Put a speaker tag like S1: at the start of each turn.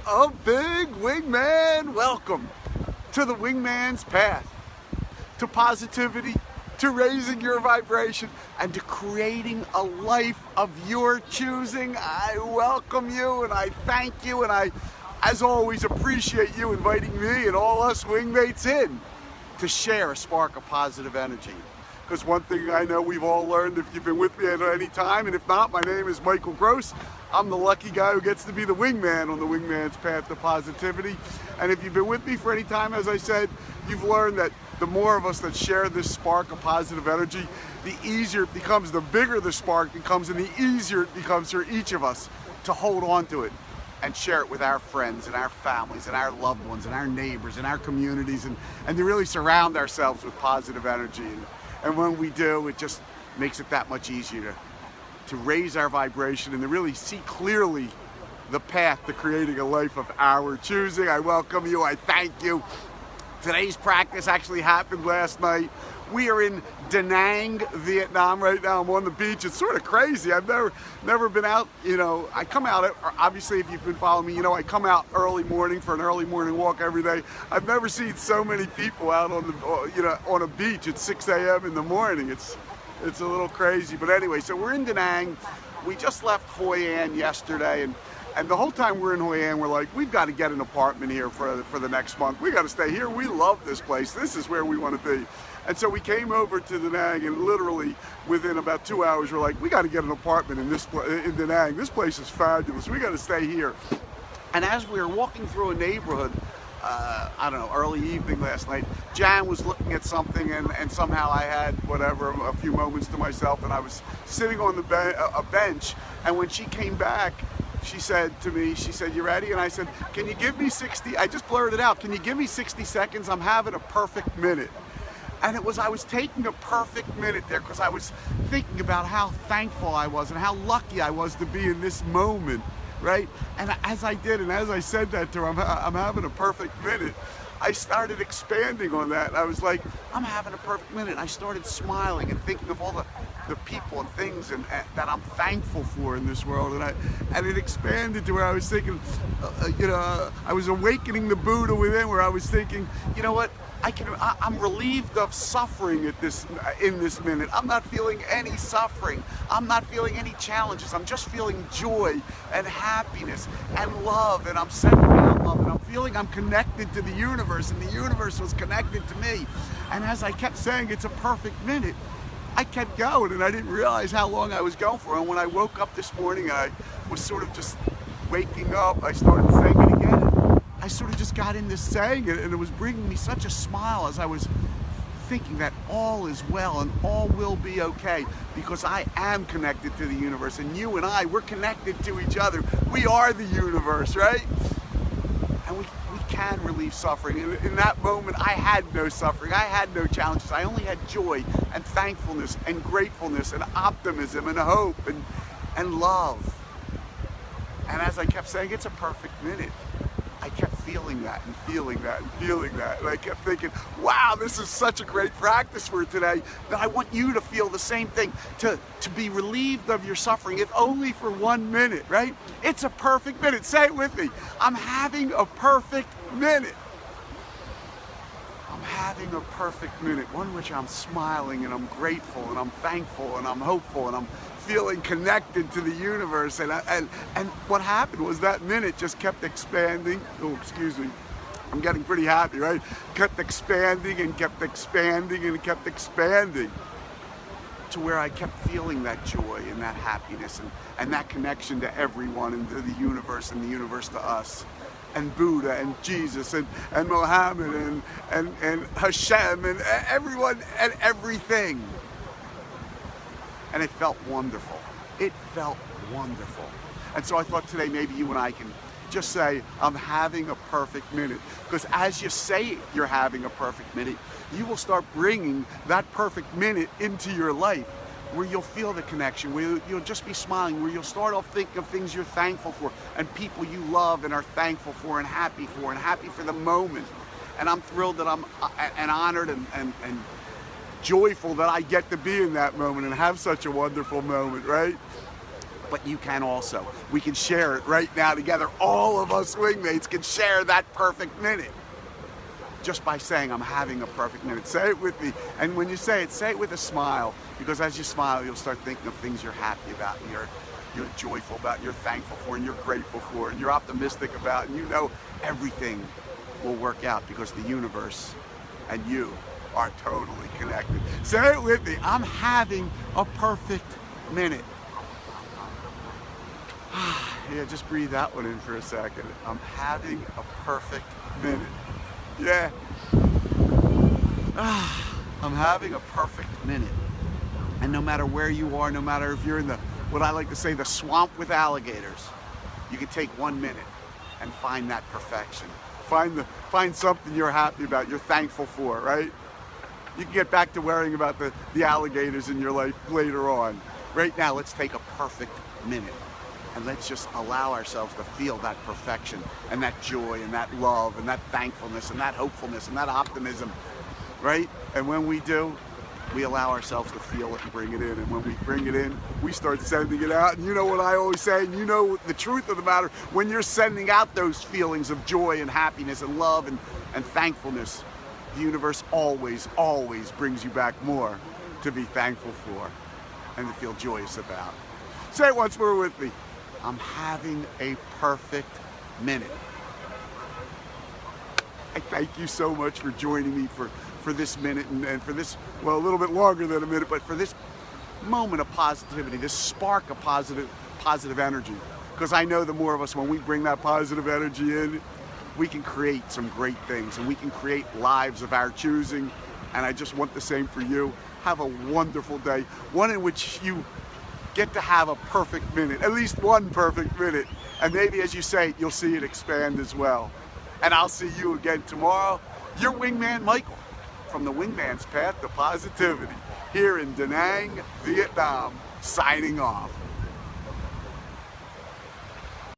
S1: a big wingman. Welcome to the wingman's path, to positivity, to raising your vibration, and to creating a life of your choosing. I welcome you and I thank you, and I, as always, appreciate you inviting me and all us wingmates in to share a spark of positive energy. Because one thing I know we've all learned, if you've been with me at any time, and if not, my name is Michael Gross. I'm the lucky guy who gets to be the wingman on the wingman's path to positivity. And if you've been with me for any time, as I said, you've learned that the more of us that share this spark of positive energy, the easier it becomes, the bigger the spark becomes, and the easier it becomes for each of us to hold on to it and share it with our friends and our families and our loved ones and our neighbors and our communities, and to really surround ourselves with positive energy. And when we do, it just makes it that much easier to raise our vibration and to really see clearly the path to creating a life of our choosing. I welcome you. I thank you. Today's practice actually happened last night. We are in Da Nang, Vietnam right now. I'm on the beach. It's sort of crazy. I've never been out. You know, I come out, obviously if you've been following me, you know I come out early morning for an early morning walk every day. I've never seen so many people out on the, on a beach at 6 a.m. in the morning. It's a little crazy. But anyway, so we're in Da Nang. We just left Hoi An yesterday, and the whole time we're in Hoi An, we're like, we've got to get an apartment here for the next month. We got to stay here. We love this place. This is where we want to be. And so we came over to Da Nang, and literally within about 2 hours, we're like, we got to get an apartment in Da Nang. This place is fabulous. We got to stay here. And as we were walking through a neighborhood, I don't know, early evening last night, Jan was looking at something, and somehow I had a few moments to myself, and I was sitting on a bench, and when she came back, she said to me, she said, "You ready?" And I said, "Can you give me 60?" I just blurted out, "Can you give me 60 seconds? I'm having a perfect minute." And I was taking a perfect minute there because I was thinking about how thankful I was and how lucky I was to be in this moment, right? And as I did, and as I said that to her, I'm having a perfect minute, I started expanding on that. I was like, I'm having a perfect minute. I started smiling and thinking of all the people and things that I'm thankful for in this world. And it expanded to where I was thinking, I was awakening the Buddha within, where I was thinking, you know what? I'm relieved of suffering in this minute. I'm not feeling any suffering. I'm not feeling any challenges. I'm just feeling joy and happiness and love, and I'm centered around love, and I'm feeling I'm connected to the universe, and the universe was connected to me. And as I kept saying, it's a perfect minute, I kept going, and I didn't realize how long I was going for. And when I woke up this morning, I was sort of just waking up, I started saying it again. I sort of just got into saying it, and it was bringing me such a smile as I was thinking that all is well and all will be okay, because I am connected to the universe, and you and I, we're connected to each other. We are the universe, right? And we can relieve suffering. In that moment, I had no suffering. I had no challenges. I only had joy and thankfulness and gratefulness and optimism and hope and love. And as I kept saying, it's a perfect minute, I kept feeling that and feeling that and feeling that. And I kept thinking, wow, this is such a great practice for today, that I want you to feel the same thing, to be relieved of your suffering, if only for 1 minute, right? It's a perfect minute. Say it with me. I'm having a perfect minute. I'm having a perfect minute, one in which I'm smiling and I'm grateful and I'm thankful and I'm hopeful and I'm feeling connected to the universe. And what happened was that minute just kept expanding. Oh, excuse me. I'm getting pretty happy, right? Kept expanding and kept expanding and kept expanding to where I kept feeling that joy and that happiness and that connection to everyone and to the universe and the universe to us. And Buddha and Jesus and Mohammed and Hashem and everyone and everything. And it felt wonderful. It felt wonderful. And so I thought today maybe you and I can just say, I'm having a perfect minute. Because as you say you're having a perfect minute, you will start bringing that perfect minute into your life, where you'll feel the connection, where you'll just be smiling, where you'll start off thinking of things you're thankful for and people you love and are thankful for and happy for the moment. And I'm thrilled that I'm and honored and joyful that I get to be in that moment and have such a wonderful moment, right? but you can also. We can share it right now together. All of us wingmates can share that perfect minute just by saying, I'm having a perfect minute. Say it with me. And when you say it with a smile, because as you smile, you'll start thinking of things you're happy about, and you're joyful about, you're thankful for, and you're grateful for, and you're optimistic about, and you know everything will work out because the universe and you are totally connected. Say it with me. I'm having a perfect minute. Yeah, just breathe that one in for a second. I'm having a perfect minute. Yeah. I'm having a perfect minute. And no matter where you are, no matter if you're in what I like to say, the swamp with alligators, you can take 1 minute and find that perfection. Find something you're happy about, you're thankful for, right? You can get back to worrying about the alligators in your life later on. Right now, let's take a perfect minute. And let's just allow ourselves to feel that perfection and that joy and that love and that thankfulness and that hopefulness and that optimism, right? And when we do, we allow ourselves to feel it and bring it in. And when we bring it in, we start sending it out. And you know what I always say, and you know the truth of the matter, when you're sending out those feelings of joy and happiness and love and thankfulness, the universe always, always brings you back more to be thankful for and to feel joyous about. Say it once more with me. I'm having a perfect minute. I thank you so much for joining me for this minute and for this, well, a little bit longer than a minute, but for this moment of positivity, this spark of positive energy. Because I know the more of us, when we bring that positive energy in, we can create some great things and we can create lives of our choosing. And I just want the same for you. Have a wonderful day, one in which you get to have a perfect minute, at least one perfect minute. And maybe as you say, you'll see it expand as well. And I'll see you again tomorrow. Your wingman, Michael, from the Wingman's Path to Positivity, here in Da Nang, Vietnam, signing off.